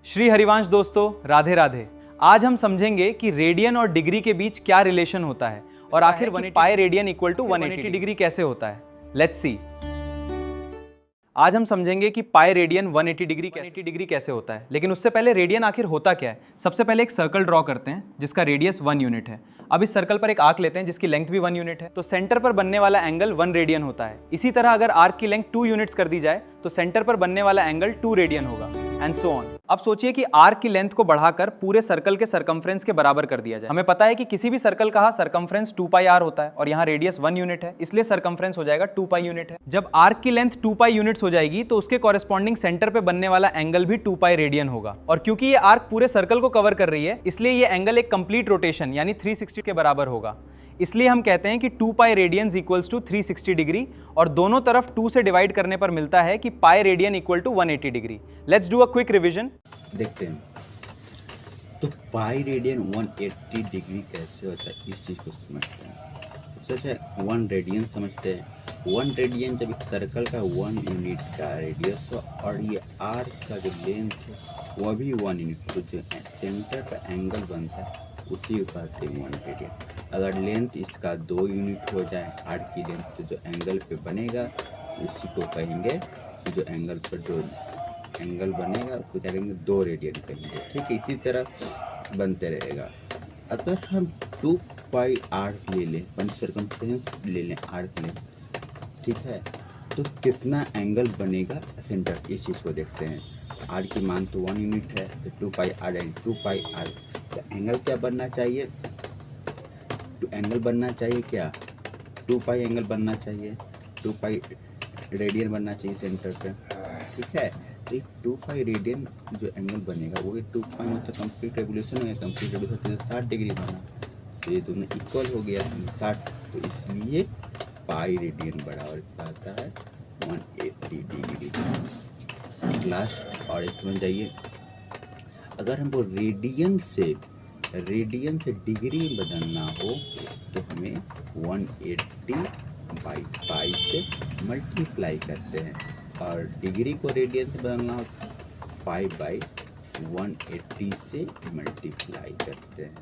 श्री हरिवंश दोस्तों, राधे राधे। आज हम समझेंगे कि रेडियन और डिग्री के बीच क्या रिलेशन होता है और आखिर pi radian equal to 180 degree कैसे होता है। Let's see. आज हम समझेंगे कि पाई रेडियन 180 डिग्री कैसे होता है। लेकिन उससे पहले रेडियन आखिर होता क्या है। सबसे पहले एक सर्कल ड्रॉ करते हैं जिसका रेडियस 1 यूनिट है। अब इस सर्कल पर एक आर्क लेते हैं जिसकी लेंथ भी 1 यूनिट है, तो सेंटर पर बनने वाला एंगल 1 रेडियन होता है। इसी तरह अगर आर्क की लेंथ 2 यूनिट्स कर दी जाए तो सेंटर पर बनने वाला एंगल 2 रेडियन होगा, एंड सो ऑन। अब सोचिए कि आर्क की लेंथ को बढ़ाकर पूरे सर्कल के सरकमफ्रेंस के बराबर कर दिया जाए। हमें पता है कि किसी भी सर्कल का सरकमफ्रेंस 2 पाई आर होता है और यहाँ रेडियस 1 यूनिट है, इसलिए सरकमफ्रेंस हो जाएगा 2 पाई यूनिट है। जब आर्क की लेंथ 2 पाई यूनिट्स हो जाएगी तो उसके कॉरेस्पॉन्डिंग सेंटर पे बनने वाला एंगल भी 2 पाई रेडियन होगा। और क्योंकि ये आर्क पूरे सर्कल को कवर कर रही है, इसलिए ये एंगल एक कंप्लीट रोटेशन यानी 360 के बराबर होगा। इसलिए हम कहते हैं कि 2 pi radian equals to 360 degree, और दोनों तरफ 2 से डिवाइड करने पर मिलता है कि pi radian equal to 180 degree. Let's do a quick revision. देखते हैं तो पाई रेडियन 180 डिग्री कैसे होता है, इस चीज़ को समझते हैं। सच है, 1 रेडियन समझते हैं। 1 रेडियन जब एक सर्कल का 1 यूनिट का रेडियस हो और ये आर्क का जो लेंथ है वह भी 1 यूनिट, तो जो सेंटर पर एंगल बनता है उसी को कहते हैं 1 रेडियन। अगर लेंथ इसका 2 यूनिट हो जाए आर्क की लेंथ, तो जो एंगल पे बनेगा उसी को कहेंगे कि जो एंगल पर जो एंगल बनेगा उसको क्या कहेंगे, 2 रेडियन कहेंगे। ठीक है, इसी तरह बनते रहेगा। अगर हम 2 पाई आर्क ले लें, वन सर्कमफ्रेंस ले लें आर्क लें, ठीक है, तो कितना एंगल बनेगा सेंटर, इस चीज़ को देखते हैं। आर की मान तो 1 यूनिट है, तो 2 पाई आर एंड 2 पाई आर, तो एंगल क्या बनना चाहिए, तो एंगल बनना चाहिए क्या, 2 पाई एंगल बनना चाहिए, 2 पाई रेडियन बनना चाहिए सेंटर पे। ठीक है, तो 2 पाई रेडियन जो एंगल बनेगा वो 2 पाई मतलब कंप्लीट रेवोल्यूशन है, कंप्लीट रेवोल्यूशन 60 डिग्री बना, तो ये दोनों इक्वल हो गया 60, तो इसलिए पाई रेडियन बड़ा और क्या आता है 180 डिग्री। लास्ट और एक समझ जाइए, अगर हमको रेडियन से डिग्री बदलना हो तो हमें 180 बाई पाई से मल्टीप्लाई करते हैं, और डिग्री को रेडियन से बदलना हो पाई बाई 180 से मल्टीप्लाई करते हैं।